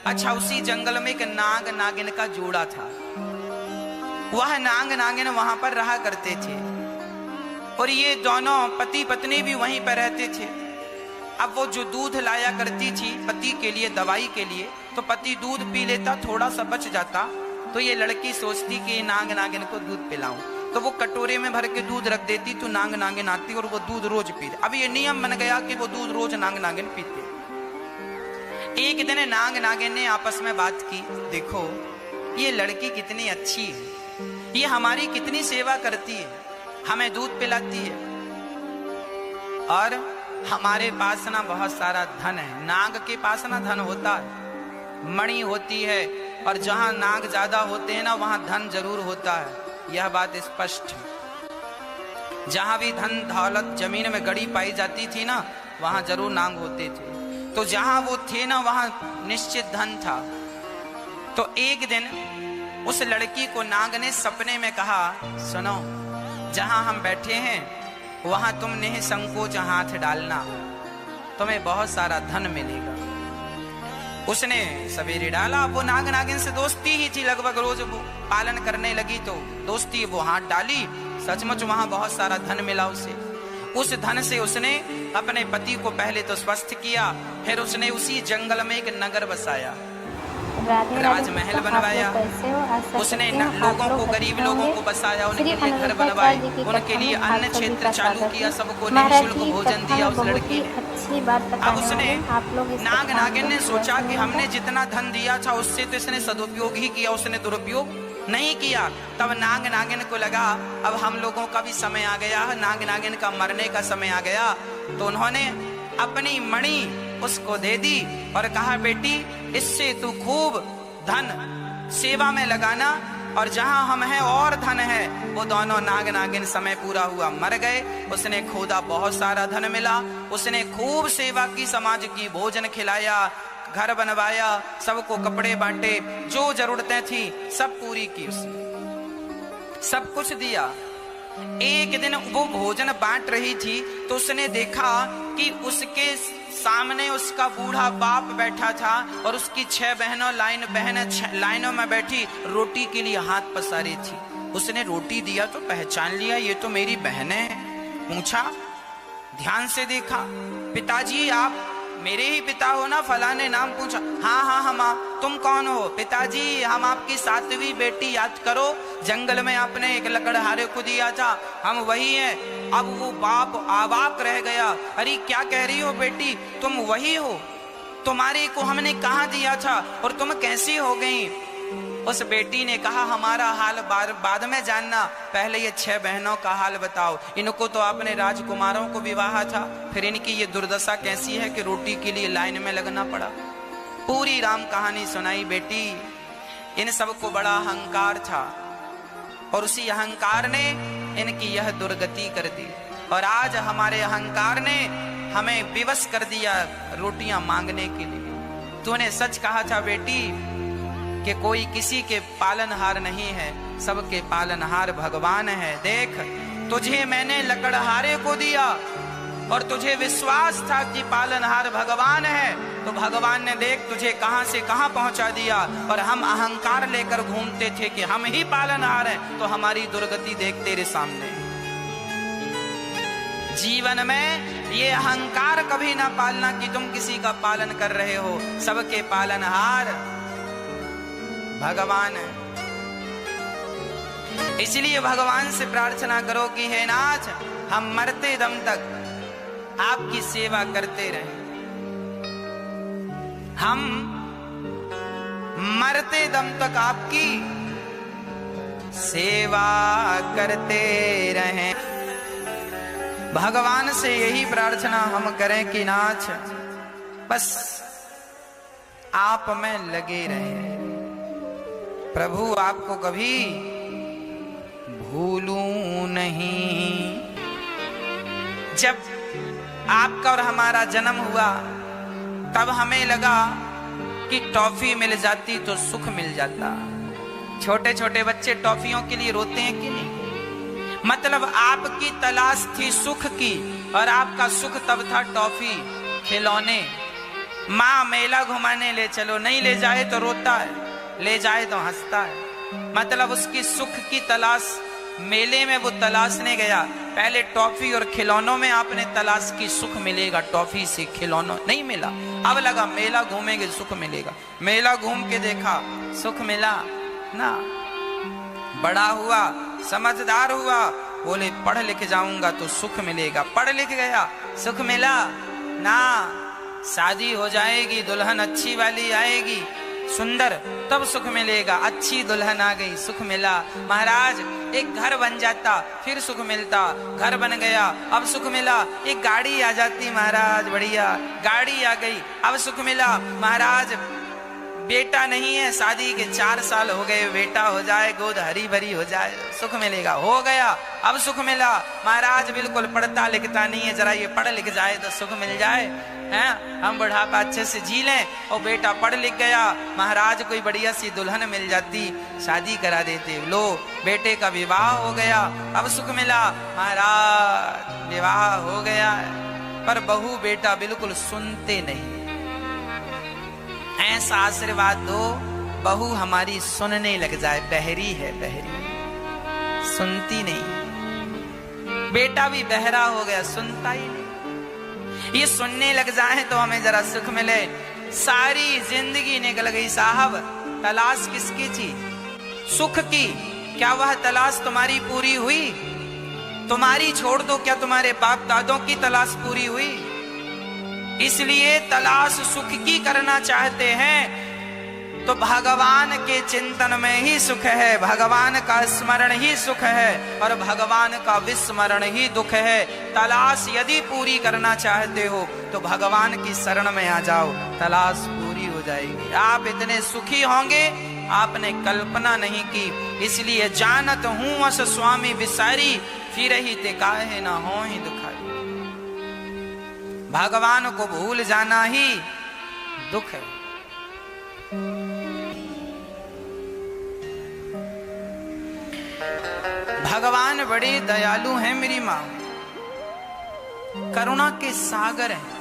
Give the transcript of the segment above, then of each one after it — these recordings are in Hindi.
अच्छा, उसी जंगल में एक नाग नागिन का जोड़ा था। वह नाग नागिन वहां पर रहा करते थे और ये दोनों पति पत्नी भी वहीं पर रहते थे। अब वो जो दूध लाया करती थी पति के लिए, दवाई के लिए, तो पति दूध पी लेता, थोड़ा सा बच जाता, तो ये लड़की सोचती कि नाग नागिन को दूध पिलाऊं, तो वो कटोरे में भर के दूध रख देती, तो नाग नागिन आती और वो दूध रोज पीते। अब ये नियम बन गया कि वो दूध रोज नाग नागिन पीते। एक दिन नाग नागिन ने आपस में बात की, देखो ये लड़की कितनी अच्छी है, ये हमारी कितनी सेवा करती है, हमें दूध पिलाती है, और हमारे पास ना बहुत सारा धन है। नाग के पास ना धन होता है, मणि होती है, और जहां नाग ज्यादा होते हैं ना वहां धन जरूर होता है, यह बात स्पष्ट है। जहां भी धन दौलत जमीन में गड़ी पाई जाती थी ना वहां जरूर नाग होते थे, तो जहां वो थे ना वहां निश्चित धन था। तो एक दिन उस लड़की को नाग ने सपने में कहा, सुनो जहां हम बैठे हैं वहां तुम निसंकोच हाथ डालना, तुम्हें बहुत सारा धन मिलेगा। उसने सवेरे डाला, वो नाग नागिन से दोस्ती ही थी, लगभग रोज वो पालन करने लगी, तो दोस्ती वो हाथ डाली, सचमुच वहां बहुत सारा धन मिला उसे। उस धन से उसने अपने पति को पहले तो स्वस्थ किया, फिर उसने उसी जंगल में एक नगर बसाया, राजमहल बनवाया, उसने लोगों को, गरीब लोगों को बसाया, उनके लिए घर बनवाए, उनके लिए अन्न क्षेत्र चालू किया, सबको निःशुल्क भोजन दिया उस लड़की ने। अब उसने नाग नागिन ने सोचा कि हमने जितना धन दिया था उससे तो इसने सदुपयोग ही किया, उसने दुरुपयोग नहीं किया। तब नाग नागिन को लगा अब हम लोगों का भी समय आ गया है, नाग नागिन का मरने का समय आ गया, तो उन्होंने अपनी मणि उसको दे दी और कहा, बेटी इससे तू खूब धन सेवा में लगाना, और जहां हम हैं और धन है। वो दोनों नाग नागिन समय पूरा हुआ मर गए, उसने खोदा बहुत सारा धन मिला, उसने खूब सेवा की, समाज की, भोजन खिलाया, घर बनवाया, सबको कपड़े बांटे, जो जरूरतें थी सब पूरी की, उसने सब कुछ दिया। एक दिन वो भोजन बांट रही थी तो उसने देखा कि उसके सामने उसका बूढ़ा बाप बैठा था और उसकी 6 बहनों लाइनों में बैठी रोटी के लिए हाथ पसारी थी। उसने रोटी दिया तो पहचान लिया, ये तो मेरी बहन है। पूछा, ध्यान से देखा, पिताजी आप मेरे ही पिता हो ना? फलाने नाम पूछा, हाँ हाँ हम आप। तुम कौन हो? पिताजी हम आपकी 7वीं बेटी, याद करो जंगल में आपने एक लकड़हारे को दिया था, हम वही हैं। अब वो बाप अवाक रह गया, अरे क्या कह रही हो बेटी, तुम वही हो? तुम्हारे को हमने कहाँ दिया था और तुम कैसी हो गई? उस बेटी ने कहा, हमारा हाल बाद में जानना, पहले ये 6 बहनों का हाल बताओ। इनको तो आपने राजकुमारों को विवाह था, फिर इनकी ये दुर्दशा कैसी है कि रोटी के लिए लाइन में लगना पड़ा। पूरी राम कहानी सुनाई बेटी। इन सबको बड़ा अहंकार था और उसी अहंकार ने इनकी यह दुर्गति कर दी, और आज हमारे अहंकार ने हमें विवश कर दिया रोटियां मांगने के लिए। तूने सच कहा था बेटी कि कोई किसी के पालनहार नहीं है, सबके पालनहार भगवान है। देख, तुझे मैंने लकड़हारे को दिया और तुझे विश्वास था कि पालनहार भगवान है, तो भगवान ने देख तुझे कहां से कहां पहुंचा दिया। और हम अहंकार लेकर घूमते थे कि हम ही पालनहार हैं, तो हमारी दुर्गति देख तेरे सामने। जीवन में ये अहंकार कभी ना पालना कि तुम किसी का पालन कर रहे हो, सबके पालनहार भगवान है। इसलिए भगवान से प्रार्थना करो कि हे नाथ, हम मरते दम तक आपकी सेवा करते रहें, हम मरते दम तक आपकी सेवा करते रहें। भगवान से यही प्रार्थना हम करें कि नाथ बस आप में लगे रहें, प्रभु आपको कभी भूलूं नहीं। जब आपका और हमारा जन्म हुआ तब हमें लगा कि टॉफी मिल जाती तो सुख मिल जाता। छोटे छोटे बच्चे टॉफियों के लिए रोते हैं कि नहीं? मतलब आपकी तलाश थी सुख की, और आपका सुख तब था टॉफी, खिलौने। माँ मेला घुमाने ले चलो, नहीं ले जाए तो रोता है, ले जाए तो हंसता है। मतलब उसकी सुख की तलाश मेले में वो तलाशने गया। पहले टॉफी और खिलौनों में आपने तलाश की सुख मिलेगा, टॉफी से खिलौनों नहीं मिला। अब लगा मेला घूमेंगे सुख मिलेगा, मेला घूम के देखा सुख मिला ना। बड़ा हुआ, समझदार हुआ, बोले पढ़ लिख जाऊंगा तो सुख मिलेगा। पढ़ लिख गया, सुख मिला ना। शादी हो जाएगी, दुल्हन अच्छी वाली आएगी, सुंदर, तब सुख मिलेगा। अच्छी दुल्हन आ गई, सुख मिला। महाराज एक घर बन जाता, फिर सुख मिलता। घर बन गया, अब सुख मिला। एक गाड़ी आ जाती महाराज, बढ़िया गाड़ी आ गई, अब सुख मिला। महाराज बेटा नहीं है, शादी के 4 साल हो गए, बेटा हो जाए, गोद हरी भरी हो जाए, सुख मिलेगा। हो गया, अब सुख मिला। महाराज बिल्कुल पढ़ता लिखता नहीं है, जरा ये पढ़ लिख जाए तो सुख मिल जाए, हैं हम बुढ़ापा अच्छे से जी लें। और बेटा पढ़ लिख गया, महाराज कोई बढ़िया सी दुल्हन मिल जाती, शादी करा देते। लो बेटे का विवाह हो गया, अब सुख मिला। महाराज विवाह हो गया, पर बहू बेटा बिल्कुल सुनते नहीं। ऐसा आशीर्वाद दो बहू हमारी सुनने लग जाए। बहरी है, बहरी, सुनती नहीं। बेटा भी बहरा हो गया, सुनता ही नहीं। ये सुनने लग जाए तो हमें जरा सुख मिले। सारी जिंदगी निकल गई साहब, तलाश किसकी थी? सुख की। क्या वह तलाश तुम्हारी पूरी हुई? तुम्हारी छोड़ दो, क्या तुम्हारे बाप दादों की तलाश पूरी हुई? इसलिए तलाश सुख की करना चाहते हैं तो भगवान के चिंतन में ही सुख है, भगवान का स्मरण ही सुख है, और भगवान का विस्मरण ही दुख है। तलाश यदि पूरी करना चाहते हो तो भगवान की शरण में आ जाओ, तलाश पूरी हो जाएगी। आप इतने सुखी होंगे आपने कल्पना नहीं की। इसलिए जानत हूं अस स्वामी विसारी, फिर ही ते काहे ना हो ही दुखाई। भगवान को भूल जाना ही दुख है। भगवान बड़े दयालु हैं मेरी मां, करुणा के सागर हैं।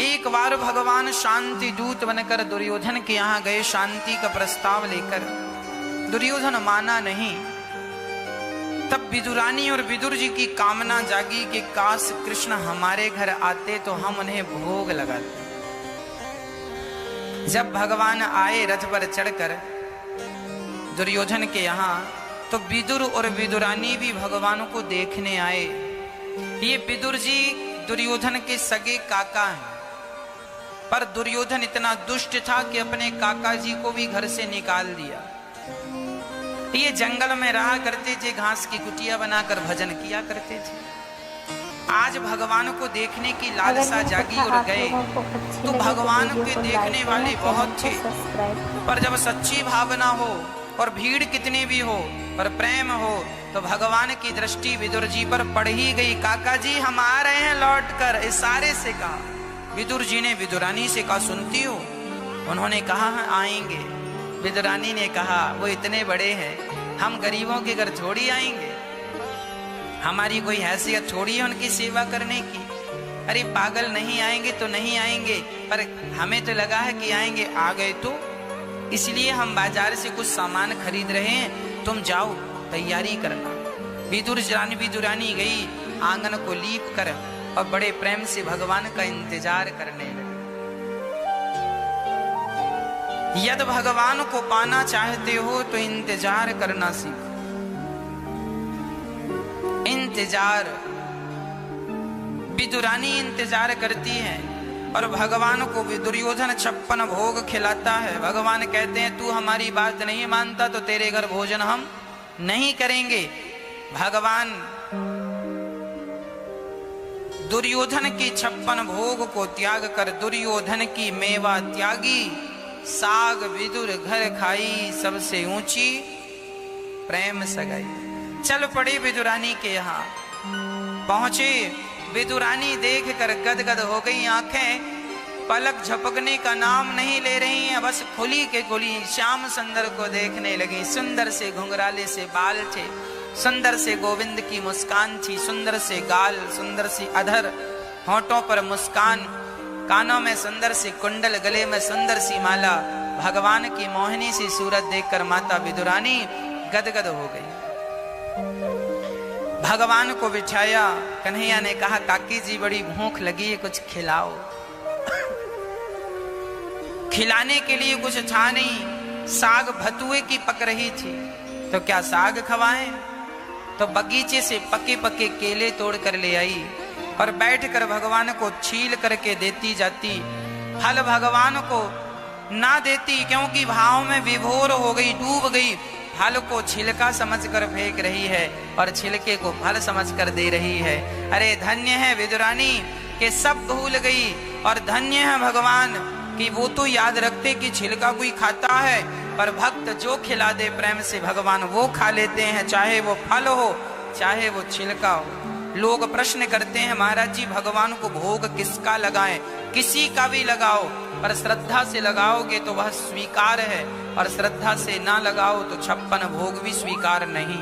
एक बार भगवान शांति दूत बनकर दुर्योधन के यहां गए, शांति का प्रस्ताव लेकर। दुर्योधन माना नहीं। तब विदुरानी और विदुर जी की कामना जागी कि काश कृष्ण हमारे घर आते तो हम उन्हें भोग लगाते। जब भगवान आए रथ पर चढ़कर दुर्योधन के यहाँ, तो विदुर और विदुरानी भी भगवान को देखने आए। ये विदुर जी दुर्योधन के सगे काका हैं, पर दुर्योधन इतना दुष्ट था कि अपने काका जी को भी घर से निकाल दिया। ये जंगल में रहा करते थे, घास की कुटिया बनाकर भजन किया करते थे। आज भगवान को देखने की लालसा जागी और गए, तो भगवान के देखने वाले बहुत थे, पर जब सच्ची भावना हो और भीड़ कितनी भी हो पर प्रेम हो तो भगवान की दृष्टि विदुर जी पर पड़ ही गई। काका जी हम आ रहे हैं लौट कर, इशारे से कहा। विदुर जी ने विदुरानी से कहा सुनती हो? उन्होंने कहा हाँ आएंगे। विदुरानी ने कहा वो इतने बड़े हैं, हम गरीबों के घर थोड़ी आएंगे, हमारी कोई हैसियत थोड़ी है उनकी सेवा करने की। अरे पागल, नहीं आएंगे तो नहीं आएंगे, पर हमें तो लगा है कि आएंगे। आ गए तो इसलिए हम बाजार से कुछ सामान खरीद रहे हैं, तुम जाओ तैयारी करना। विदुरानी गई, आंगन को लीप कर और बड़े प्रेम से भगवान का इंतजार करने लगे। यदि भगवान को पाना चाहते हो तो इंतजार करना सीखो। इंतजार, विदुरानी इंतजार करती है और भगवान को दुर्योधन 56 भोग खिलाता है। भगवान कहते हैं तू हमारी बात नहीं मानता तो तेरे घर भोजन हम नहीं करेंगे। भगवान दुर्योधन की 56 भोग को त्याग कर दुर्योधन की मेवा त्यागी, साग विदुर घर खाई, सबसे ऊंची प्रेम सगाई। चल पड़े विदुरानी के यहाँ पहुंचे। विदुरानी देखकर गदगद हो गई आंखें, पलक झपकने का नाम नहीं ले रही हैं, बस खुली के खुली श्याम सुंदर को देखने लगी। सुंदर से घुंघराले से बाल थे, सुंदर से गोविंद की मुस्कान थी, सुंदर से गाल, सुंदर सी अधर, होंठों पर मुस्कान, कानों में सुंदर सी कुंडल, गले में सुंदर सी माला, भगवान की मोहिनी सी सूरत देखकर माता विदुरानी गदगद हो गई। भगवान को बिठाया। कन्हैया ने कहा, काकी जी बड़ी भूख लगी है, कुछ खिलाओ। खिलाने के लिए कुछ था नहीं, साग भतुए की पक रही थी, तो क्या साग खवाएं? तो बगीचे से पके पके केले तोड़ कर ले आई और बैठकर भगवान को छील करके देती जाती। फल भगवान को ना देती, क्योंकि भाव में विभोर हो गई, डूब गई। फल को छिलका समझकर फेंक रही है और छिलके को फल समझकर दे रही है। अरे धन्य है विदुरानी कि सब भूल गई, और धन्य है भगवान कि वो तो याद रखते कि छिलका कोई खाता है, पर भक्त जो खिला दे प्रेम से भगवान वो खा लेते हैं, चाहे वो फल हो चाहे वो छिलका हो। लोग प्रश्न करते हैं, महाराज जी भगवान को भोग किसका लगाएं? किसी का भी लगाओ, पर श्रद्धा से लगाओगे तो वह स्वीकार है, और श्रद्धा से ना लगाओ तो 56 भोग भी स्वीकार नहीं।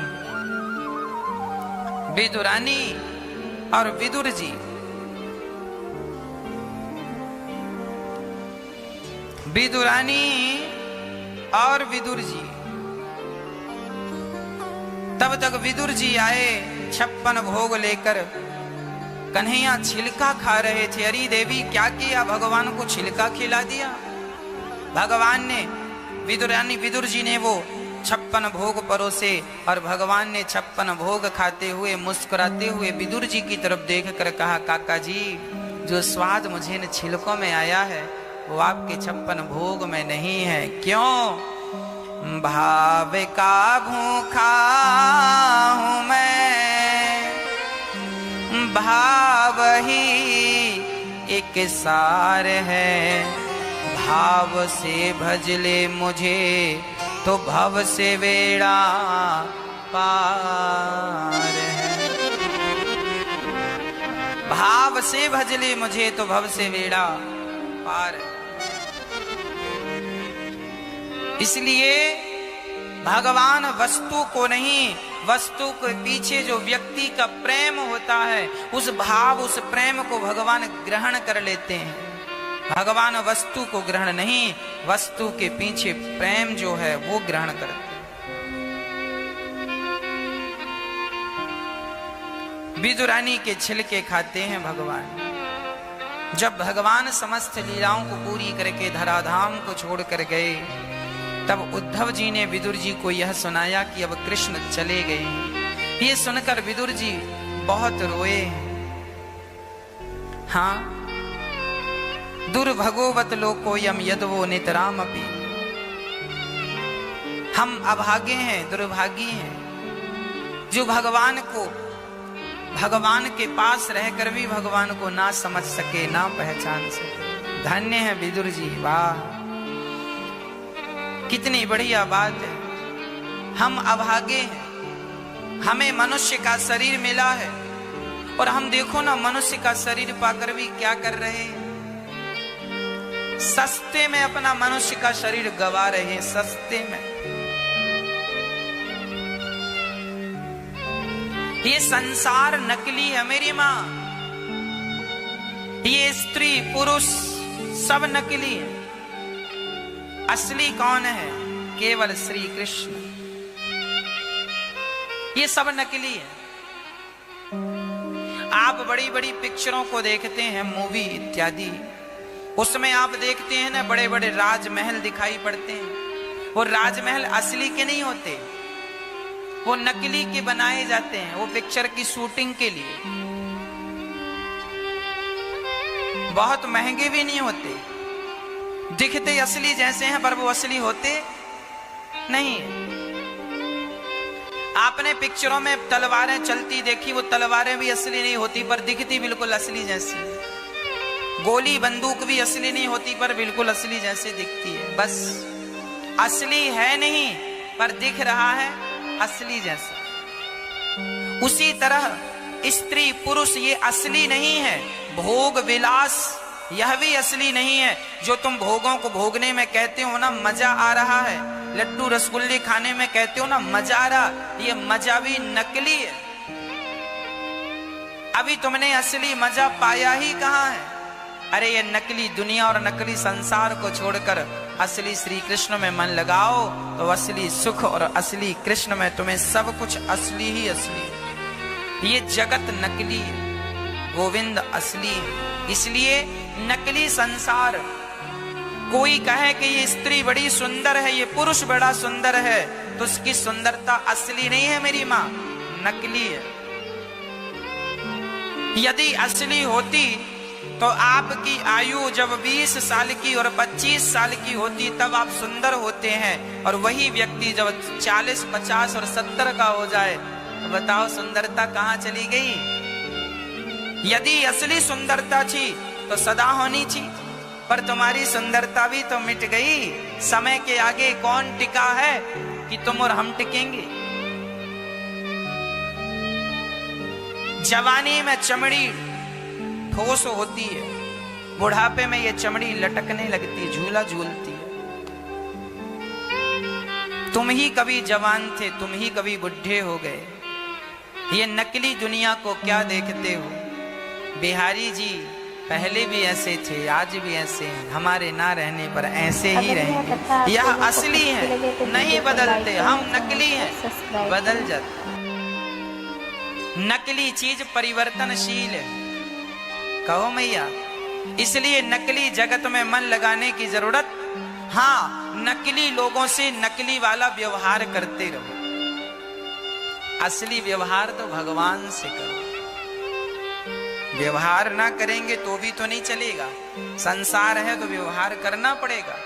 विदुरानी और विदुर जी, विदुरानी और विदुर जी, तब तक विदुर जी आए 56 भोग लेकर। कन्हैया छिलका खा रहे थे। अरे देवी क्या किया, भगवान को छिलका खिला दिया। भगवान ने विदुर जी ने वो 56 भोग परोसे, और भगवान ने 56 भोग खाते हुए मुस्कुराते हुए विदुर जी की तरफ देख कर कहा, काका जी जो स्वाद मुझे इन छिलकों में आया है वो आपके 56 भोग में नहीं है। क्यों? भाव का भूखा हूं मैं, भाव ही एक सार है। भाव से भजले मुझे तो भव से बेड़ा पार है। भाव से भजले मुझे तो भव से बेड़ा पार है। इसलिए भगवान वस्तु को नहीं, वस्तु के पीछे जो व्यक्ति का प्रेम होता है, उस भाव उस प्रेम को भगवान ग्रहण कर लेते हैं। भगवान वस्तु को ग्रहण नहीं, वस्तु के पीछे प्रेम जो है वो ग्रहण करते हैं। विदुरानी के छिलके खाते हैं भगवान। जब भगवान समस्त लीलाओं को पूरी करके धराधाम को छोड़कर गए, तब उद्धव जी ने विदुर जी को यह सुनाया कि अब कृष्ण चले गए। ये सुनकर विदुर जी बहुत रोए। हाँ, दुर्भगोवत लोकोयम यदवो नितरामपि। हम अभागे हैं, दुर्भागी हैं, जो भगवान को, भगवान के पास रहकर भी भगवान को ना समझ सके, ना पहचान सके। धन्य है विदुर जी, वाह कितनी बढ़िया बात है। हम अभागे हैं, हमें मनुष्य का शरीर मिला है, और हम देखो ना मनुष्य का शरीर पाकर भी क्या कर रहे हैं, सस्ते में अपना मनुष्य का शरीर गवा रहे हैं। सस्ते में ये संसार नकली है मेरी माँ, ये स्त्री पुरुष सब नकली है। असली कौन है? केवल श्री कृष्ण। ये सब नकली है। आप बड़ी बड़ी पिक्चरों को देखते हैं, मूवी इत्यादि, उसमें आप देखते हैं ना बड़े बड़े राजमहल दिखाई पड़ते हैं। वो राजमहल असली के नहीं होते, वो नकली के बनाए जाते हैं, वो पिक्चर की शूटिंग के लिए। बहुत महंगे भी नहीं होते, दिखते असली जैसे हैं, पर वो असली होते नहीं। आपने पिक्चरों में तलवारें चलती देखी, वो तलवारें भी असली नहीं होती, पर दिखती बिल्कुल असली जैसी। गोली बंदूक भी असली नहीं होती, पर बिल्कुल असली जैसे दिखती है। बस असली है नहीं, पर दिख रहा है असली जैसा। उसी तरह स्त्री पुरुष ये असली नहीं है। भोग विलास यह भी असली नहीं है। जो तुम भोगों को भोगने में कहते हो ना मजा आ रहा है, लड्डू रसगुल्ले खाने में कहते हो ना मजा आ रहा, ये मजा भी नकली है। अभी तुमने असली मजा पाया ही कहाँ है? अरे ये नकली दुनिया और नकली संसार को छोड़कर असली श्री कृष्ण में मन लगाओ तो असली सुख और असली कृष्ण में तुम्हें सब कुछ असली ही असली है। ये जगत नकली है, गोविंद असली है। इसलिए नकली संसार, कोई कहे कि ये स्त्री बड़ी सुंदर है, ये पुरुष बड़ा सुंदर है, तो उसकी सुंदरता असली नहीं है मेरी माँ, नकली है। यदि असली होती तो आपकी आयु जब 20 साल की और 25 साल की होती तब आप सुंदर होते हैं, और वही व्यक्ति जब 40, 50 और 70 का हो जाए तो बताओ सुंदरता कहाँ चली गई? यदि असली सुंदरता थी तो सदा होनी थी, पर तुम्हारी सुंदरता भी तो मिट गई। समय के आगे कौन टिका है कि तुम और हम टिकेंगे? जवानी में चमड़ी ठोस होती है, बुढ़ापे में ये चमड़ी लटकने लगती है, झूला झूलती है। तुम ही कभी जवान थे, तुम ही कभी बुढ़े हो गए। ये नकली दुनिया को क्या देखते हो? बिहारी जी पहले भी ऐसे थे, आज भी ऐसे हैं, हमारे ना रहने पर ऐसे ही रहेंगे। यह असली है, नहीं बदलते, हम नकली हैं, बदल जाते। नकली चीज परिवर्तनशील है, कहो मैया। इसलिए नकली जगत में मन लगाने की जरूरत, हाँ, नकली लोगों से नकली वाला व्यवहार करते रहो, असली व्यवहार तो भगवान से करो। व्यवहार ना करेंगे तो भी तो नहीं चलेगा, संसार है तो व्यवहार करना पड़ेगा।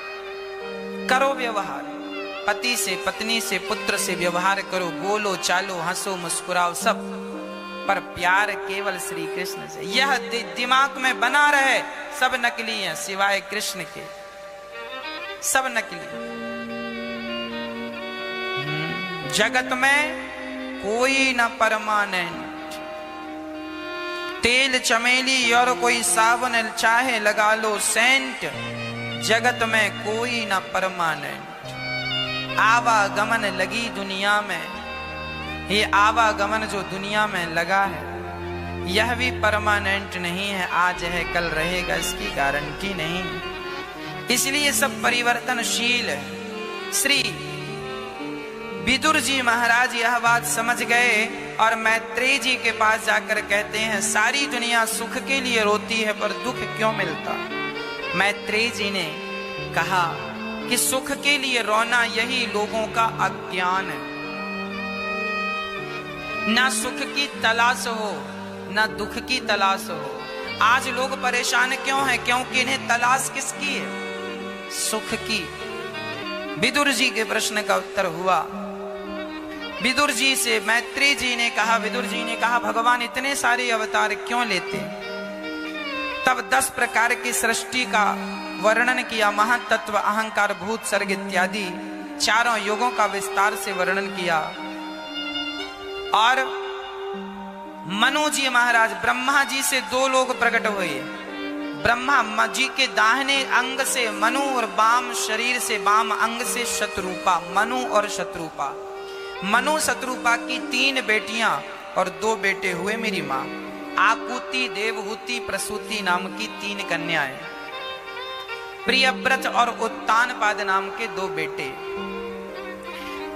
करो व्यवहार, पति से, पत्नी से, पुत्र से व्यवहार करो, बोलो चालो, हंसो मुस्कुराओ, सब, पर प्यार केवल श्री कृष्ण से। यह दिमाग में बना रहे, सब नकली हैं सिवाय कृष्ण के, सब नकली। जगत में कोई न परमानेंट, तेल चमेली और कोई साबुन चाहे लगा लो सेंट, जगत में कोई न परमानेंट। आवागमन लगी दुनिया में, ये आवागमन जो दुनिया में लगा है यह भी परमानेंट नहीं है, आज है कल रहेगा इसकी गारंटी नहीं है। इसलिए सब परिवर्तनशील है। श्री विदुर जी महाराज यह बात समझ गए और मैत्रेय जी के पास जाकर कहते हैं, सारी दुनिया सुख के लिए रोती है पर दुख क्यों मिलता? मैत्रेय जी ने कहा कि सुख के लिए रोना यही लोगों का अज्ञान है। ना सुख की तलाश हो, ना दुख की तलाश हो। आज लोग परेशान क्यों हैं? क्योंकि इन्हें तलाश किसकी है? सुख की। विदुर जी के प्रश्न का उत्तर हुआ। विदुर जी से मैत्रेय जी ने कहा, विदुर जी ने कहा, भगवान इतने सारे अवतार क्यों लेते? तब 10 प्रकार की सृष्टि का वर्णन किया, महातत्व, अहंकार, भूत, सर्ग इत्यादि 4 युगों का विस्तार से वर्णन किया। और मनु जी महाराज, ब्रह्मा जी से 2 लोग प्रकट हुए। ब्रह्मा जी के दाहिने अंग से मनु और वाम शरीर से, वाम अंग से शत्रुपा। मनु और शत्रुपा, मनु शत्रुपा की 3 बेटियां और 2 बेटे हुए मेरी माँ। आकुति, देवहूति, प्रसूति नाम की 3 कन्याएं। प्रियव्रत और उत्तानपाद नाम के 2 बेटे।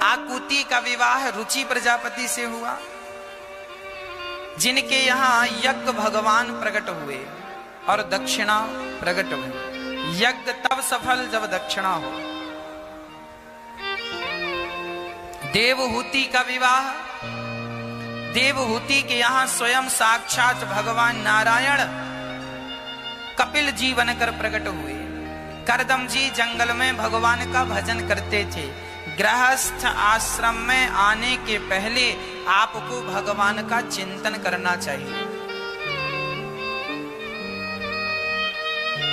आकुति का विवाह रुचि प्रजापति से हुआ, जिनके यहाँ यज्ञ भगवान प्रकट हुए और दक्षिणा प्रकट हुई। यज्ञ तब सफल जब दक्षिणा हो। देवहूति का विवाह, देवहूति के यहाँ स्वयं साक्षात भगवान नारायण कपिल जी बनकर प्रकट हुए। करदम जी जंगल में भगवान का भजन करते थे। गृहस्थ आश्रम में आने के पहले आपको भगवान का चिंतन करना चाहिए।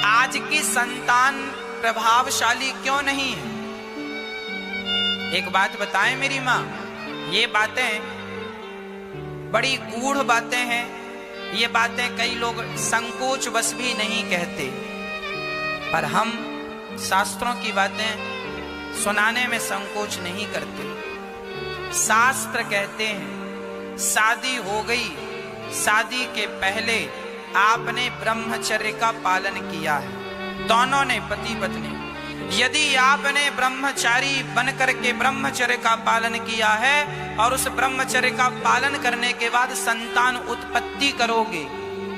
आज की संतान प्रभावशाली क्यों नहीं है? एक बात बताएं मेरी माँ, ये बातें बड़ी गूढ़ बातें हैं। ये बातें कई लोग संकोच बस भी नहीं कहते, पर हम शास्त्रों की बातें सुनाने में संकोच नहीं करते। शास्त्र कहते हैं शादी हो गई शादी के पहले आपने ब्रह्मचर्य का पालन किया है, दोनों ने, पति पत्नी। यदि आपने ब्रह्मचारी बनकर के ब्रह्मचर्य का पालन किया है और उस ब्रह्मचर्य का पालन करने के बाद संतान उत्पत्ति करोगे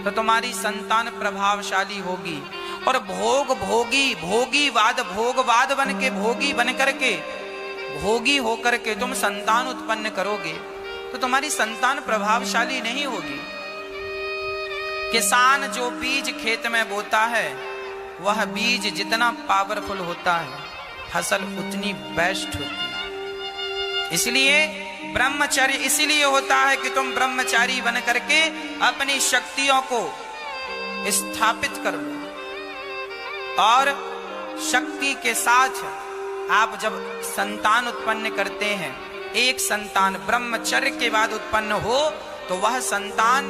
तो तुम्हारी संतान प्रभावशाली होगी। और भोगवाद बन के, भोगी बन करके, भोगी होकर के तुम संतान उत्पन्न करोगे तो तुम्हारी संतान प्रभावशाली नहीं होगी। किसान जो बीज खेत में बोता है, वह बीज जितना पावरफुल होता है, फसल उतनी बेस्ट होती है। इसलिए ब्रह्मचर्य इसलिए होता है कि तुम ब्रह्मचारी बन करके अपनी शक्तियों को स्थापित कर लो, और शक्ति के साथ आप जब संतान उत्पन्न करते हैं, एक संतान ब्रह्मचर्य के बाद उत्पन्न हो तो वह संतान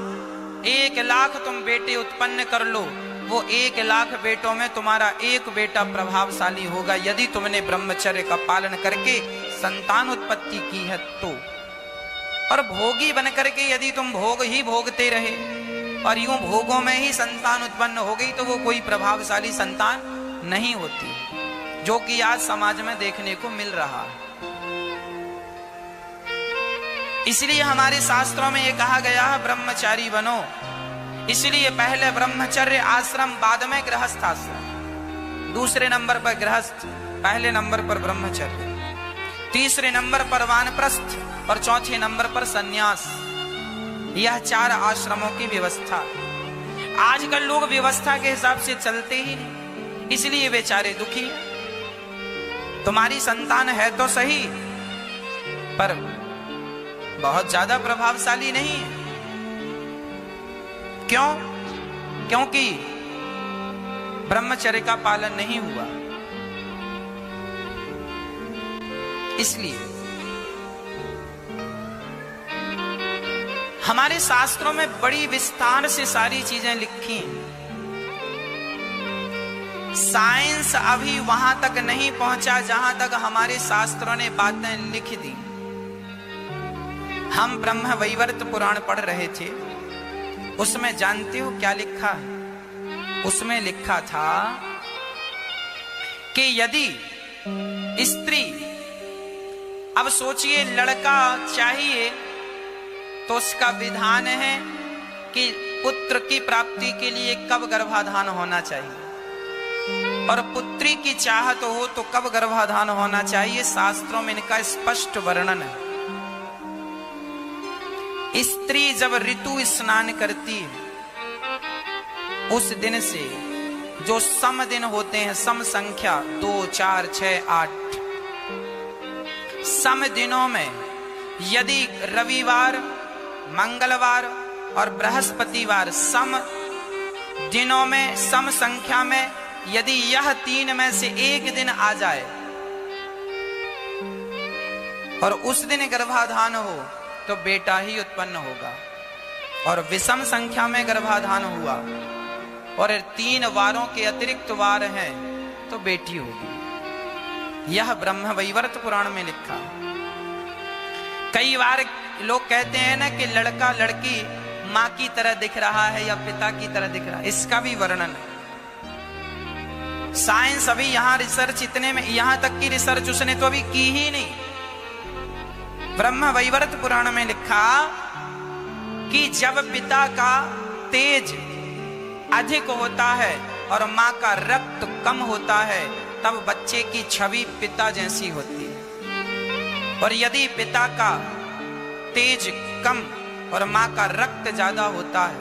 1,00,000 तुम बेटे उत्पन्न कर लो, वो 1,00,000 बेटों में तुम्हारा एक बेटा प्रभावशाली होगा यदि तुमने ब्रह्मचर्य का पालन करके संतान उत्पत्ति की है तो। और भोगी बन करके यदि तुम भोग ही भोगते रहे और यूं भोगों में ही संतान उत्पन्न हो गई तो वो कोई प्रभावशाली संतान नहीं होती, जो कि आज समाज में देखने को मिल रहा है। इसलिए हमारे शास्त्रों में ये कहा गया है ब्रह्मचारी बनो। इसलिए पहले ब्रह्मचर्य आश्रम, बाद में गृहस्थ आश्रम, दूसरे नंबर पर गृहस्थ, पहले नंबर पर ब्रह्मचर्य, तीसरे नंबर पर वानप्रस्थ और चौथे नंबर पर सन्यास। यह 4 आश्रमों की व्यवस्था। आजकल लोग व्यवस्था के हिसाब से चलते ही नहीं, इसलिए बेचारे दुखी हैं। तुम्हारी संतान है तो सही, पर बहुत ज्यादा प्रभावशाली नहीं है। क्यों? क्योंकि ब्रह्मचर्य का पालन नहीं हुआ। इसलिए हमारे शास्त्रों में बड़ी विस्तार से सारी चीजें लिखी हैं। साइंस अभी वहां तक नहीं पहुंचा जहां तक हमारे शास्त्रों ने बातें लिख दी। हम ब्रह्म वैवर्त पुराण पढ़ रहे थे, उसमें जानते हो क्या लिखा है? उसमें लिखा था कि यदि स्त्री, अब सोचिए लड़का चाहिए तो उसका विधान है कि पुत्र की प्राप्ति के लिए कब गर्भाधान होना चाहिए, और पुत्री की चाहत हो तो कब गर्भाधान होना चाहिए। शास्त्रों में इनका स्पष्ट वर्णन है। स्त्री जब ऋतु स्नान करती है उस दिन से जो सम दिन होते हैं, सम संख्या 2, 4, 6, 8 सम दिनों में यदि रविवार, मंगलवार और बृहस्पतिवार सम दिनों में, सम संख्या में यदि यह 3 में से एक दिन आ जाए और उस दिन गर्भाधान हो तो बेटा ही उत्पन्न होगा, और विषम संख्या में गर्भाधान हुआ और 3 वारों के अतिरिक्त वार हैं तो बेटी होगी। यह ब्रह्म वैवर्त पुराण में लिखा। कई बार लोग कहते हैं ना कि लड़का लड़की मां की तरह दिख रहा है या पिता की तरह दिख रहा है, इसका भी वर्णन है। साइंस अभी यहां रिसर्च इतने में, यहां तक की रिसर्च उसने तो अभी की ही नहीं। ब्रह्म वैवर्त पुराण में लिखा कि जब पिता का तेज अधिक होता है और मां का रक्त कम होता है तब बच्चे की छवि पिता जैसी होती है, और यदि पिता का तेज कम और मां का रक्त ज्यादा होता है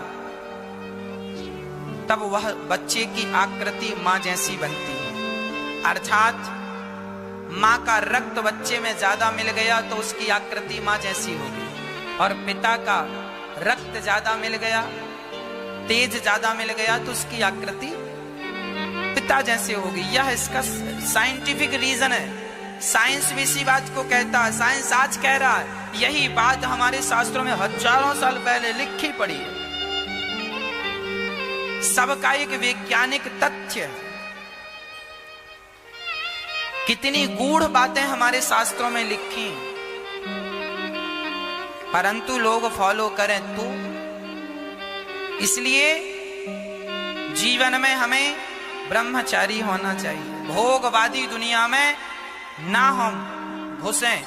तब वह बच्चे की आकृति मां जैसी बनती है। अर्थात मां का रक्त बच्चे में ज्यादा मिल गया तो उसकी आकृति मां जैसी होगी, और पिता का रक्त ज्यादा मिल गया, तेज ज्यादा मिल गया तो उसकी आकृति पिता जैसे होगी। यह इसका साइंटिफिक रीजन है। साइंस भी इसी बात को कहता है। साइंस आज कह रहा है, यही बात हमारे शास्त्रों में हजारों साल पहले लिखी पड़ी है। सबका एक वैज्ञानिक तथ्य है। कितनी गूढ़ बातें हमारे शास्त्रों में लिखी, परंतु लोग फॉलो करें तो इसलिए जीवन में हमें ब्रह्मचारी होना चाहिए। भोगवादी दुनिया में ना हम घुसें,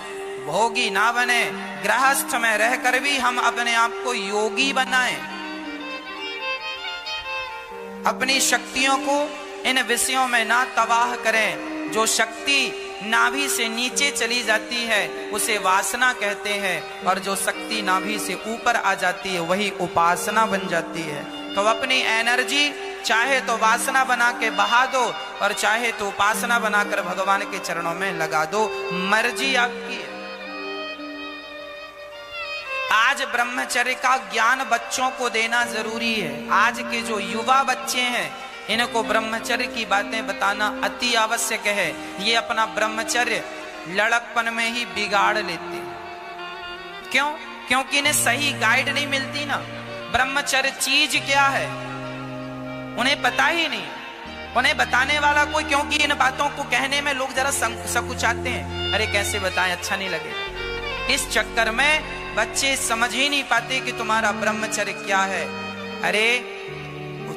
भोगी ना बने, गृहस्थ में रहकर भी हम अपने आप को योगी बनाएं। अपनी शक्तियों को इन विषयों में ना तबाह करें। जो शक्ति नाभि से नीचे चली जाती है उसे वासना कहते हैं, और जो शक्ति नाभि से ऊपर आ जाती है वही उपासना बन जाती है। तो अपनी एनर्जी चाहे तो वासना बना के बहा दो, और चाहे तो उपासना बनाकर भगवान के चरणों में लगा दो, मर्जी आपकी है। आज ब्रह्मचर्य का ज्ञान बच्चों को देना जरूरी है। आज के जो युवा बच्चे हैं इनको ब्रह्मचर्य की बातें बताना अति आवश्यक है। ये अपना ब्रह्मचर्य लड़कपन में ही बिगाड़ लेते हैं। क्यों? क्योंकि इन्हें सही गाइड नहीं मिलती ना। ब्रह्मचर्य चीज क्या है उन्हें पता ही नहीं, उन्हें बताने वाला कोई, क्योंकि इन बातों को कहने में लोग जरा संकुचाते हैं, अरे कैसे बताएं, अच्छा नहीं लगे। इस चक्कर में बच्चे समझ ही नहीं पाते कि तुम्हारा ब्रह्मचर्य क्या है। अरे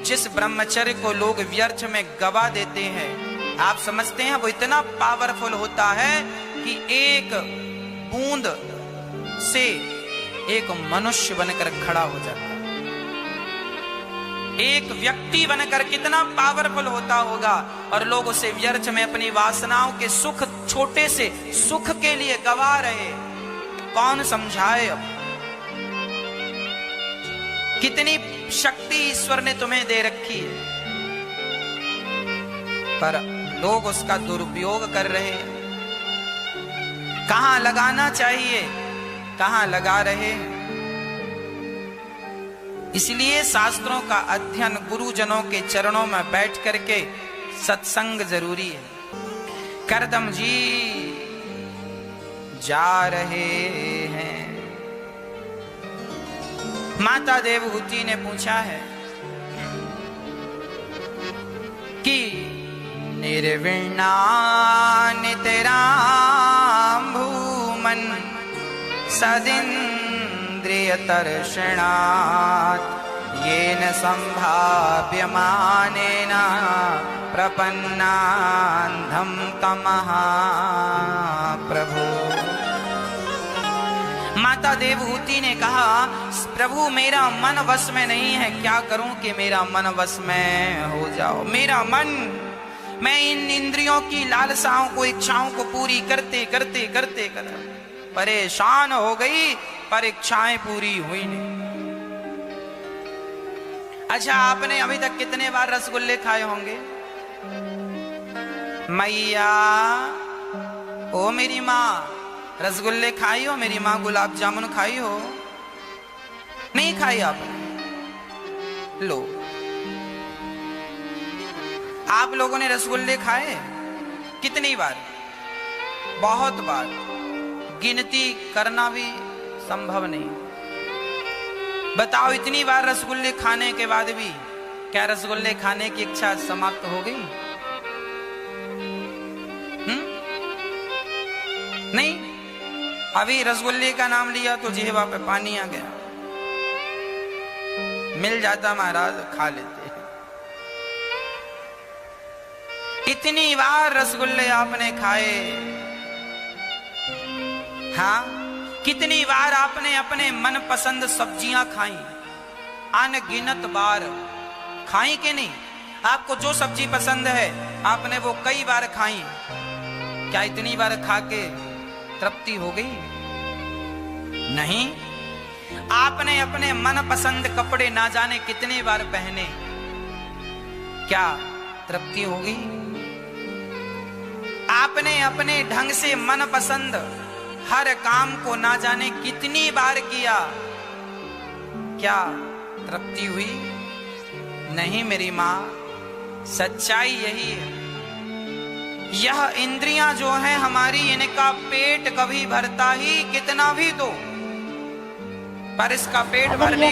जिस ब्रह्मचर्य को लोग व्यर्थ में गवा देते हैं, आप समझते हैं वो इतना पावरफुल होता है कि एक बूंद से एक मनुष्य बनकर खड़ा हो जाता है। एक व्यक्ति बनकर कितना पावरफुल होता होगा, और लोग उसे व्यर्थ में अपनी वासनाओं के सुख, छोटे से सुख के लिए गवा रहे। कौन समझाए? अब कितनी शक्ति ईश्वर ने तुम्हें दे रखी है, पर लोग उसका दुरुपयोग कर रहे हैं। कहां लगाना चाहिए, कहां लगा रहे हैं। इसलिए शास्त्रों का अध्ययन, गुरुजनों के चरणों में बैठ करके सत्संग जरूरी है। करदम जी जा रहे हैं। माता देवहूति ने पूछा है कि निर्विण्णा नितरां भूमन सदिन्द्रिय तर्षणात् येन संभाव्यमानेन प्रपन्नान्धं तमः प्रभु। माता देवहूति ने कहा, प्रभु मेरा मन वश में नहीं है, क्या करूं कि मेरा मन वश में हो जाओ। मेरा मन, मैं इन इंद्रियों की लालसाओं को, इच्छाओं को पूरी करते करते करते करते परेशान हो गई, पर इच्छाएं पूरी हुई नहीं। अच्छा, आपने अभी तक कितने बार रसगुल्ले खाए होंगे? मैया, ओ मेरी माँ, रसगुल्ले खाई हो? मेरी माँ गुलाब जामुन खाई हो? नहीं खाई आपने? लो, आप लोगों ने रसगुल्ले खाए कितनी बार? बहुत बार, गिनती करना भी संभव नहीं। बताओ, इतनी बार रसगुल्ले खाने के बाद भी क्या रसगुल्ले खाने की इच्छा समाप्त हो गई? नहीं। अभी रसगुल्ले का नाम लिया तो जिह्वा पे पानी आ गया। मिल जाता महाराज, खा लेते। इतनी बार रसगुल्ले आपने खाए? हाँ, कितनी बार आपने अपने मनपसंद सब्जियां खाई? अनगिनत बार खाई कि नहीं? आपको जो सब्जी पसंद है आपने वो कई बार खाई। क्या इतनी बार खा के तृप्ति हो गई? नहीं। आपने अपने मनपसंद कपड़े ना जाने कितने बार पहने, क्या तृप्ति हो गई? आपने अपने ढंग से मनपसंद हर काम को ना जाने कितनी बार किया, क्या तृप्ति हुई? नहीं मेरी माँ, सच्चाई यही है। यह इंद्रियां जो हैं हमारी, इनका पेट कभी भरता ही कितना भी दो, पर इसका पेट भरने,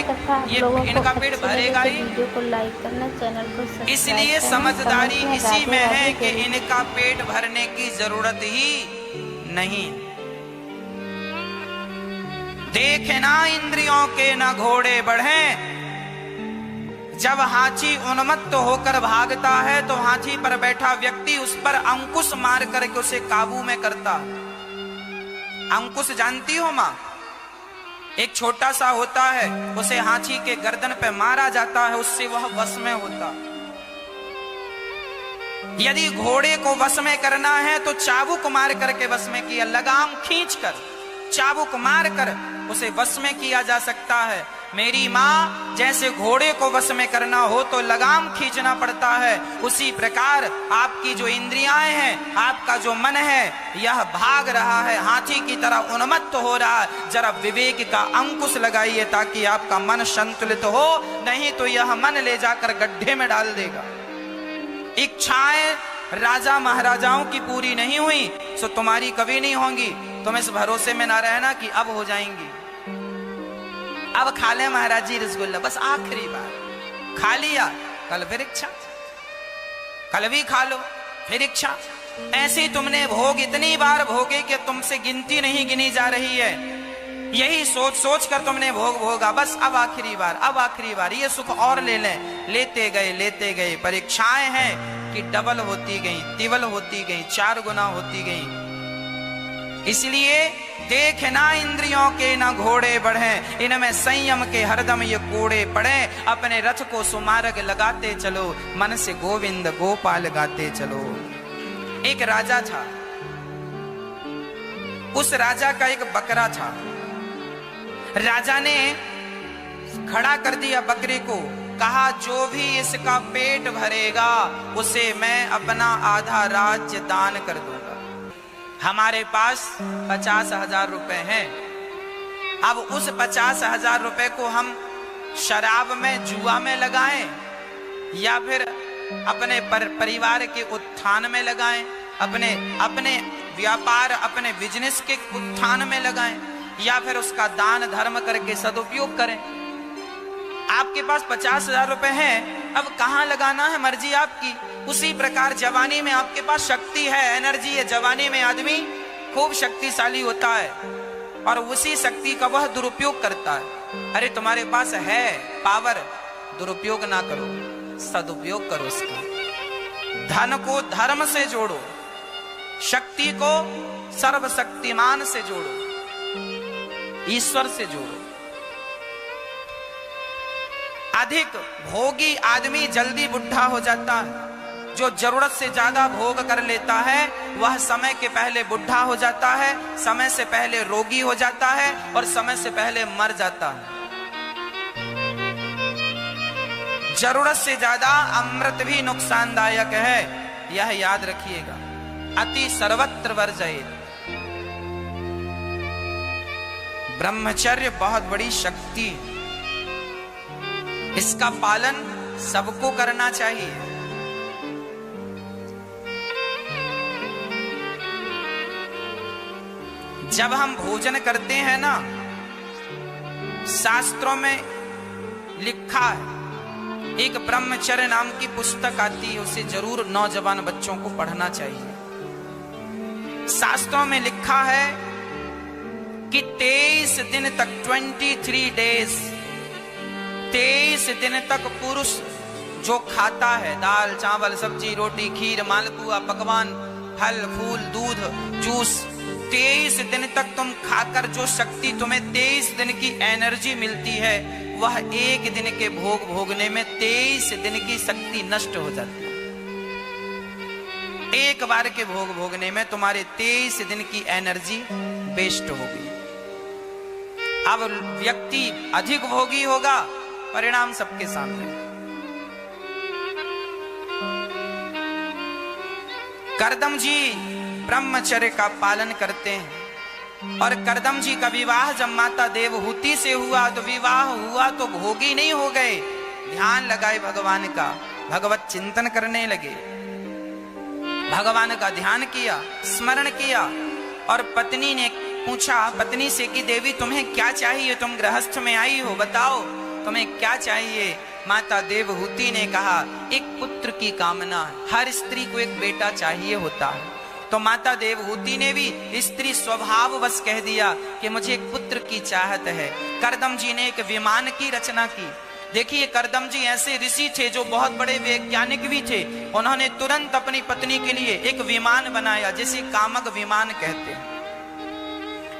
ये इनका पेट भरेगा ही। वीडियो को लाइक करना, चैनल को सब्सक्राइब इसलिए करना, समझदारी इसी में है कि इनका पेट भरने की जरूरत ही नहीं। देखे ना इंद्रियों के ना घोड़े बढ़े, जब हाथी उन्मत्त होकर भागता है तो हाथी पर बैठा व्यक्ति उस पर अंकुश मार करके उसे काबू में करता। अंकुश जानती हो मां? एक छोटा सा होता है, उसे हाथी के गर्दन पे मारा जाता है, उससे वह वश में होता। यदि घोड़े को वश में करना है तो चाबुक मार करके वश में किया, लगाम खींचकर चाबुक मार कर उसे वश में किया जा सकता है। मेरी माँ, जैसे घोड़े को वश में करना हो तो लगाम खींचना पड़ता है, उसी प्रकार आपकी जो इंद्रियाएं हैं, आपका जो मन है, यह भाग रहा है, हाथी की तरह उन्मत्त हो रहा है। जरा विवेक का अंकुश लगाइए ताकि आपका मन संतुलित हो, नहीं तो यह मन ले जाकर गड्ढे में डाल देगा। इच्छाएं राजा महाराजाओं की पूरी नहीं हुई सो तुम्हारी कभी नहीं होंगी। तुम इस भरोसे में ना रहना कि अब हो जाएंगी। अब खा ले महाराज जी रसगुल्ला, बस आखिरी बार खा लिया, कल फिर इच्छा, कल भी खा लो फिर इच्छा। ऐसे तुमने भोग इतनी बार भोगे कि तुमसे गिनती नहीं गिनी जा रही है। यही सोच सोच कर तुमने भोग भोगा, बस अब आखिरी बार, अब आखिरी बार, ये सुख और ले लें। लेते गए परीक्षाएं हैं कि डबल होती गई, तिबल होती गई, 4 गुना होती गई। इसलिए देखना इंद्रियों के न घोड़े बढ़े, इनमें संयम के हरदम ये कोड़े पड़े। अपने रथ को सुमार्ग लगाते चलो, मन से गोविंद गोपाल गाते चलो। एक राजा था, उस राजा का एक बकरा था। राजा ने खड़ा कर दिया बकरे को, कहा जो भी इसका पेट भरेगा उसे मैं अपना आधा राज्य दान कर दूंगा। हमारे पास 50,000 रुपए हैं। अब उस 50,000 रुपए को हम शराब में, जुआ में लगाएं या फिर अपने परिवार के उत्थान में लगाएं, अपने व्यापार, अपने बिजनेस के उत्थान में लगाएं, या फिर उसका दान धर्म करके सदुपयोग करें। आपके पास 50,000 रुपए हैं, अब कहां लगाना है मर्जी आपकी। उसी प्रकार जवानी में आपके पास शक्ति है, एनर्जी है, जवानी में आदमी खूब शक्तिशाली होता है और उसी शक्ति का वह दुरुपयोग करता है। अरे तुम्हारे पास है पावर, दुरुपयोग ना करो, सदुपयोग करो उसका। धन को धर्म से जोड़ो, शक्ति को सर्वशक्तिमान से जोड़ो, ईश्वर से जोड़ो। अधिक भोगी आदमी जल्दी बुढ़ा हो जाता है। जो जरूरत से ज्यादा भोग कर लेता है वह समय के पहले बुढ़ा हो जाता है, समय से पहले रोगी हो जाता है और समय से पहले मर जाता है। जरूरत से ज्यादा अमृत भी नुकसानदायक है, यह याद रखिएगा। अति सर्वत्र वर्जयेत्। ब्रह्मचर्य बहुत बड़ी शक्ति, इसका पालन सबको करना चाहिए। जब हम भोजन करते हैं ना, शास्त्रों में लिखा है, एक ब्रह्मचर्य नाम की पुस्तक आती है, उसे जरूर नौजवान बच्चों को पढ़ना चाहिए। शास्त्रों में लिखा है कि 23 दिन तक, 23 डेज, 23 दिन तक पुरुष जो खाता है, दाल चावल सब्जी रोटी खीर मालपुआ पकवान फल फूल दूध जूस, 23 दिन तक तुम खाकर जो शक्ति तुम्हें 23 दिन की एनर्जी मिलती है, वह एक दिन के भोग भोगने में 23 दिन की शक्ति नष्ट हो जाती है। एक बार के भोग भोगने में तुम्हारे 23 दिन की एनर्जी वेस्ट होगी। अब व्यक्ति अधिक भोगी होगा, परिणाम सबके सामने। करदम जी ब्रह्मचर्य का पालन करते हैं और करदम जी का विवाह जब माता देवहूति से हुआ तो विवाह हुआ तो भोगी नहीं हो गए, ध्यान लगाए भगवान का, भगवत चिंतन करने लगे, भगवान का ध्यान किया, स्मरण किया। और पत्नी ने पूछा पत्नी से कि देवी तुम्हें क्या चाहिए, तुम गृहस्थ में आई हो, बताओ तुम्हें क्या चाहिए। माता देवहूति ने कहा एक पुत्र की कामना, हर स्त्री को एक बेटा चाहिए होता है। तो माता देवहूति ने भी स्त्री स्वभाव बस कह दिया कि मुझे एक पुत्र की चाहत है। करदम जी ने एक विमान की रचना की, देखिए करदम जी ऐसे ऋषि थे जो बहुत बड़े वैज्ञानिक भी थे। उन्होंने तुरंत अपनी पत्नी के लिए एक विमान बनाया, जिसे कामक विमान कहते हैं।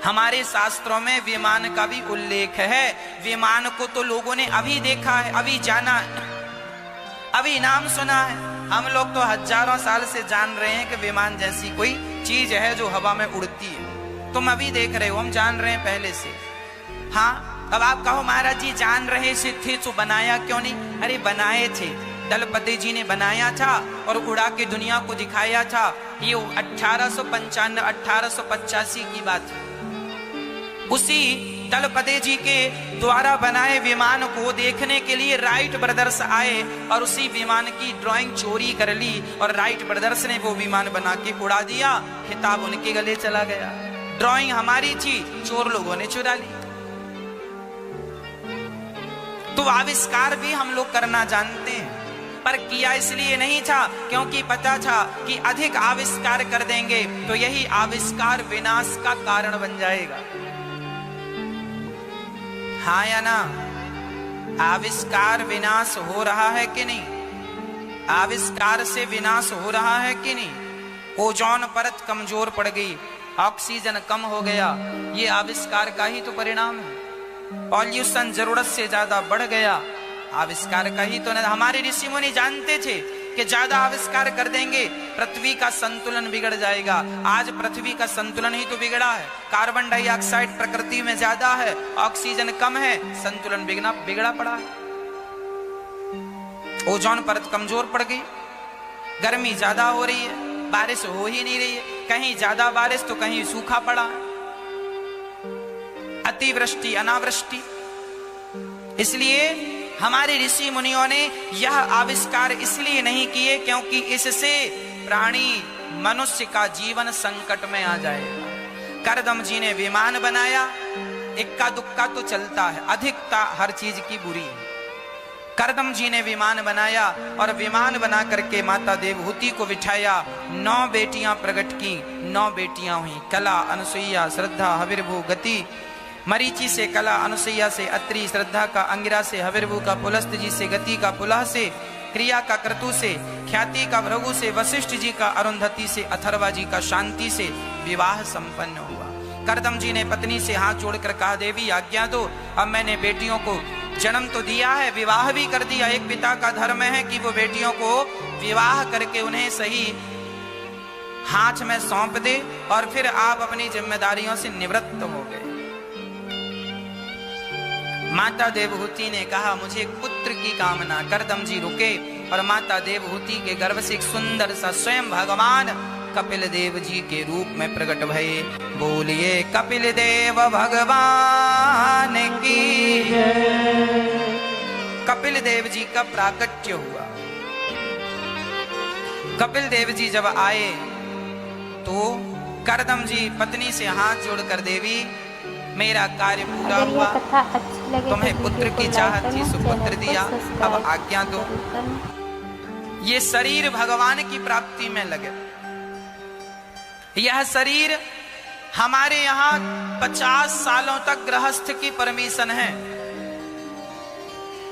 हमारे शास्त्रों में विमान का भी उल्लेख है। विमान को तो लोगों ने अभी देखा है, अभी जाना है, अभी नाम सुना है। हम लोग तो हजारों साल से जान रहे हैं कि विमान जैसी कोई चीज है जो हवा में उड़ती है। तुम अभी देख रहे हो, हम जान रहे हैं पहले से। हाँ, अब आप कहो महाराज जी जान रहे से थे तो बनाया क्यों नहीं? अरे बनाए थे, दलपति जी ने बनाया था और उड़ा के दुनिया को दिखाया था। ये 1895 1885 की बात है। उसी दलपति जी के द्वारा बनाए विमान को देखने के लिए राइट ब्रदर्स आए और उसी विमान की ड्राइंग चोरी कर ली और राइट ब्रदर्स ने वो विमान बना के उड़ा दिया। खिताब उनके गले चला गया। ड्राइंग हमारी थी, चोर लोगों ने चुरा ली। तो आविष्कार भी हम लोग करना जानते हैं, पर किया इसलिए नहीं था क्योंकि पता था कि अधिक आविष्कार कर देंगे तो यही आविष्कार विनाश का कारण बन जाएगा। हाँ या ना? आविष्कार विनाश हो रहा है कि नहीं? आविष्कार से विनाश हो रहा है कि नहीं? ओजोन परत कमजोर पड़ गई, ऑक्सीजन कम हो गया, ये आविष्कार का ही तो परिणाम है। पॉल्यूशन जरूरत से ज्यादा बढ़ गया, आविष्कार का ही तो। हमारे ऋषि मुनि जानते थे कि ज्यादा आविष्कार कर देंगे पृथ्वी का संतुलन बिगड़ जाएगा। आज पृथ्वी का संतुलन ही तो बिगड़ा है। कार्बन डाइऑक्साइड प्रकृति में ज्यादा है, ऑक्सीजन कम है, संतुलन बिगड़ा पड़ा है। ओजोन परत कमजोर पड़ गई, गर्मी ज्यादा हो रही है, बारिश हो ही नहीं रही है। कहीं ज्यादा बारिश तो कहीं सूखा पड़ा है, अतिवृष्टि अनावृष्टि। इसलिए हमारे ऋषि मुनियों ने यह आविष्कार इसलिए नहीं किए क्योंकि इससे प्राणी मनुष्य का जीवन संकट में आ जाएगा। करदम जी ने विमान बनाया, इक्का दुक्का तो चलता है, अधिकता हर चीज की बुरी है। करदम जी ने विमान बनाया और विमान बना करके माता देवहूति को बिठाया। 9 बेटियां प्रकट की, 9 बेटियां हुई। कला, अनसुईया, श्रद्धा, हविर्भू, गति। मरीचि से कला, अनुसैया से अत्रि, श्रद्धा का अंगिरा से, हविर्भू का पुलस्त जी से, गति का पुलह से, क्रिया का क्रतु से, ख्याति का भृगु से, वशिष्ठ जी का अरुंधति से, अथर्वा जी का शांति से विवाह संपन्न हुआ। करदम जी ने पत्नी से हाथ जोड़कर कहा, देवी आज्ञा दो, अब मैंने बेटियों को जन्म तो दिया है, विवाह भी कर दिया। एक पिता का धर्म है कि वो बेटियों को विवाह करके उन्हें सही हाथ में सौंप दे और फिर आप अपनी जिम्मेदारियों से निवृत्त हो गए। माता देवहूति ने कहा, मुझे पुत्र की कामना। करदम जी रुके और माता देवहूति के गर्भ से एक सुंदर सा स्वयं भगवान कपिल देव जी के रूप में प्रकट भये। बोलिए कपिल देव भगवान की। कपिल देव जी का प्राकट्य हुआ। कपिल देव जी जब आए तो करदम जी पत्नी से हाथ जोड़कर, देवी मेरा कार्य पूरा हुआ, तुम्हें पुत्र की चाहत थी, सुपुत्र दिया, अब आज्ञा दो। ये शरीर भगवान की प्राप्ति में लगे। यह शरीर हमारे यहाँ 50 सालों तक गृहस्थ की परमिशन है।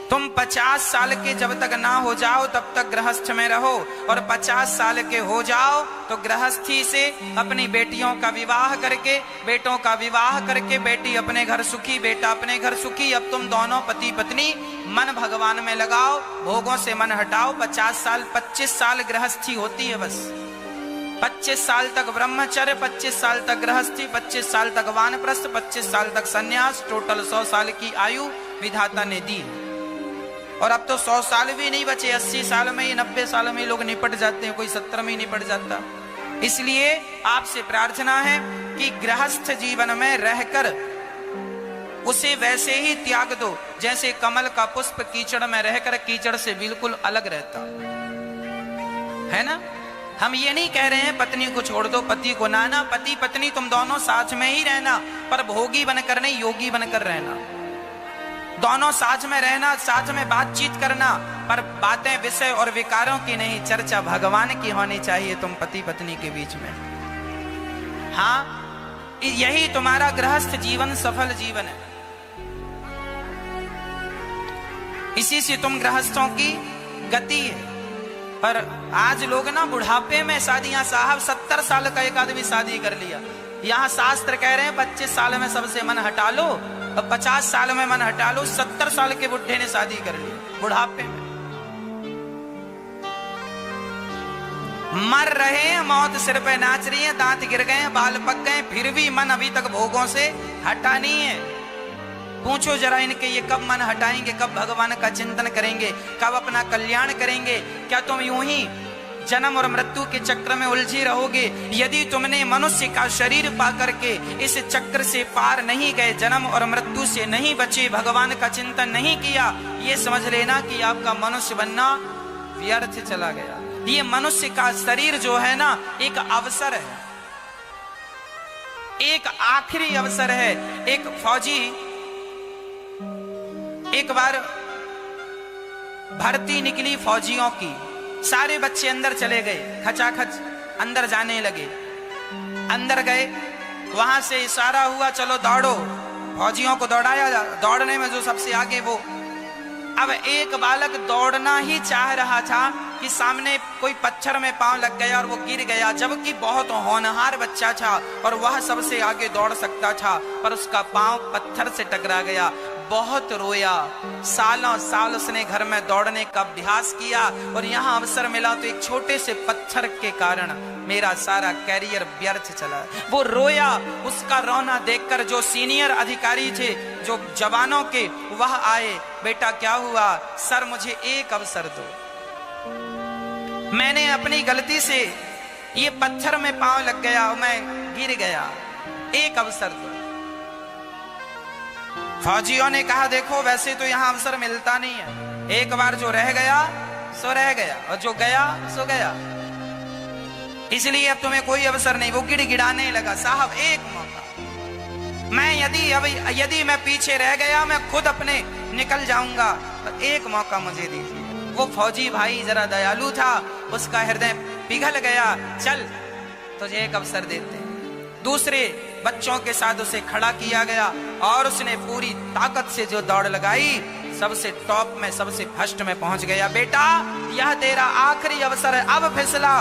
तुम 50 साल के जब तक ना हो जाओ तब तक गृहस्थ में रहो, और 50 साल के हो जाओ तो गृहस्थी से अपनी बेटियों का विवाह करके, बेटों का विवाह करके, बेटी अपने घर सुखी, बेटा अपने घर सुखी। अब तुम दोनों पति पत्नी मन भगवान में लगाओ, भोगों से मन हटाओ। 50 साल 25 साल गृहस्थी होती है बस। 25 साल तक ब्रह्मचर्य, 25 साल तक गृहस्थी, 25 साल तक वानप्रस्थ, 25 साल तक सन्यास। टोटल 100 साल की आयु विधाता ने दी। और अब तो 100 साल भी नहीं बचे, 80 साल में ही, 90 साल में ही लोग निपट जाते हैं, कोई 70 में ही निपट जाता। इसलिए आपसे प्रार्थना है कि गृहस्थ जीवन में रहकर उसे वैसे ही त्याग दो जैसे कमल का पुष्प कीचड़ में रहकर कीचड़ से बिल्कुल अलग रहता है ना। हम ये नहीं कह रहे हैं पत्नी को छोड़ दो, पति को ना, पति पत्नी तुम दोनों साथ में ही रहना, पर भोगी बनकर नहीं, योगी बनकर रहना। दोनों साथ में रहना, साथ में बातचीत करना, पर बातें विषय और विकारों की नहीं, चर्चा भगवान की होनी चाहिए तुम पति पत्नी के बीच में। हाँ, यही तुम्हारा गृहस्थ जीवन सफल जीवन है। इसी से तुम गृहस्थों की गति है। पर आज लोग ना बुढ़ापे में शादियां, साहब 70 साल का एक आदमी शादी कर लिया। यहाँ शास्त्र कह रहे हैं 25 साल में सबसे मन हटा लो, और 50 साल में मन हटा लो। 70 साल के बुढ़े ने शादी कर ली बुढ़ापे में। मर रहे हैं, मौत सिर पे नाच रही है, दांत गिर गए हैं, बाल पक गए, फिर भी मन अभी तक भोगों से हटा नहीं है। पूछो जरा इनके, ये कब मन हटाएंगे, कब भगवान का चिंतन करेंगे, कब अपना कल्याण करेंगे? क्या तुम यूं ही जन्म और मृत्यु के चक्र में उलझे रहोगे? यदि तुमने मनुष्य का शरीर पा करके इस चक्र से पार नहीं गए, जन्म और मृत्यु से नहीं बचे, भगवान का चिंतन नहीं किया, ये समझ लेना कि आपका मनुष्य बनना व्यर्थ चला गया। ये मनुष्य का शरीर जो है ना, एक अवसर है, एक आखिरी अवसर है। एक फौजी एक बार भर्ती निकली फौजियों की, सारे बच्चे अंदर चले गए, खचाखच अंदर जाने लगे। अंदर गए, वहां से इशारा हुआ चलो दौड़ो, फौजियों को दौड़ाया। दौड़ने में जो सबसे आगे वो, अब एक बालक दौड़ना ही चाह रहा था कि सामने कोई पत्थर में पांव लग गया और वो गिर गया, जबकि बहुत होनहार बच्चा था और वह सबसे आगे दौड़ सकता था, पर उसका पांव पत्थर से टकरा गया। बहुत रोया, सालों साल उसने घर में दौड़ने का अभ्यास किया और यहाँ अवसर मिला तो एक छोटे से पत्थर के कारण मेरा सारा कैरियर व्यर्थ चला। वो रोया, उसका रोना देखकर जो सीनियर अधिकारी थे, जो जवानों के, वह आए, बेटा क्या हुआ? सर मुझे एक अवसर दो, मैंने अपनी गलती से ये पत्थर में पांव लग गया, मैं गिर गया, एक अवसर दो। फौजियों ने कहा देखो वैसे तो यहाँ अवसर मिलता नहीं है, एक बार जो रह गया सो रह गया और जो गया सो गया, इसलिए अब तुम्हें कोई अवसर नहीं। वो गिड़गिड़ाने लगा, साहब एक मौका, मैं यदि मैं पीछे रह गया मैं खुद अपने निकल जाऊंगा, पर एक मौका मुझे दीजिए। वो फौजी भाई जरा दयालु था, उसका हृदय पिघल गया, चल तुझे एक अवसर देते हैं। दूसरे बच्चों के साथ उसे खड़ा किया गया और उसने पूरी ताकत से जो दौड़ लगाई, सबसे टॉप में, सबसे फर्स्ट में पहुंच गया। बेटा यह तेरा आखिरी अवसर है, अब फिसला,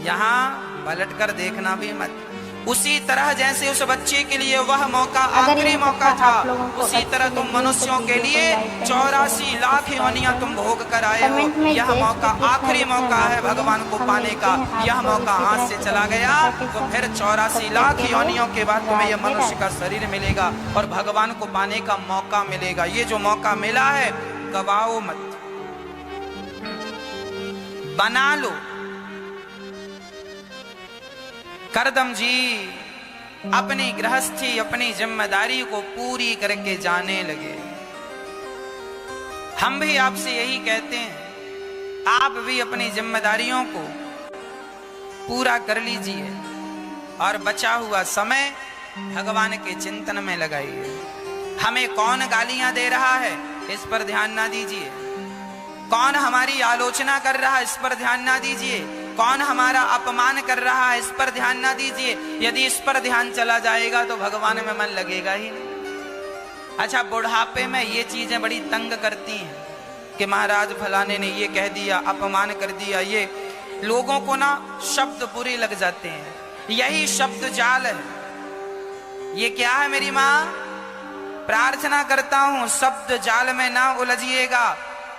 यहां पलट कर देखना भी मत। उसी तरह जैसे उस बच्चे के लिए वह मौका आखिरी मौका था, उसी तरह तुम मनुष्यों के लिए 84 लाख योनियां तुम भोग कर आए हो। यह मौका आखिरी मौका है भगवान को पाने का। यह मौका हाथ से चला गया तो फिर 84 लाख योनियों के बाद तुम्हें यह मनुष्य का शरीर मिलेगा और भगवान को पाने का मौका मिलेगा। ये जो मौका मिला है गवाओ मत, बना लो। करदम जी अपनी गृहस्थी, अपनी जिम्मेदारी को पूरी करके जाने लगे। हम भी आपसे यही कहते हैं, आप भी अपनी जिम्मेदारियों को पूरा कर लीजिए और बचा हुआ समय भगवान के चिंतन में लगाइए। हमें कौन गालियां दे रहा है इस पर ध्यान ना दीजिए, कौन हमारी आलोचना कर रहा है इस पर ध्यान ना दीजिए, कौन हमारा अपमान कर रहा है इस पर ध्यान ना दीजिए। यदि इस पर ध्यान चला जाएगा तो भगवान में मन लगेगा ही नहीं। अच्छा, बुढ़ापे में ये चीजें बड़ी तंग करती हैं कि महाराज फलाने ने ये कह दिया, अपमान कर दिया, ये लोगों को ना शब्द बुरे लग जाते हैं। यही शब्द जाल है। ये क्या है मेरी माँ? प्रार्थना करता हूं शब्द जाल में ना उलझिएगा।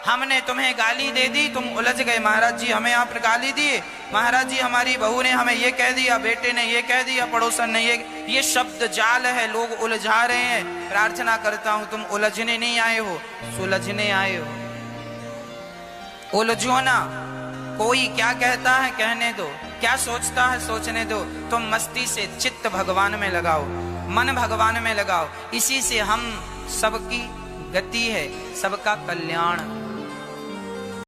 हमने तुम्हें गाली दे दी, तुम उलझ गए, महाराज जी हमें आप गाली दिए, महाराज जी हमारी बहू ने हमें ये कह दिया, बेटे ने ये कह दिया, पड़ोसन ने ये शब्द जाल है, लोग उलझा रहे हैं। प्रार्थना करता हूं तुम उलझने नहीं आए हो, सुलझने आए हो। उलझो ना, कोई क्या कहता है कहने दो, क्या सोचता है सोचने दो। तुम मस्ती से चित्त भगवान में लगाओ, मन भगवान में लगाओ। इसी से हम सबकी गति है, सबका कल्याण।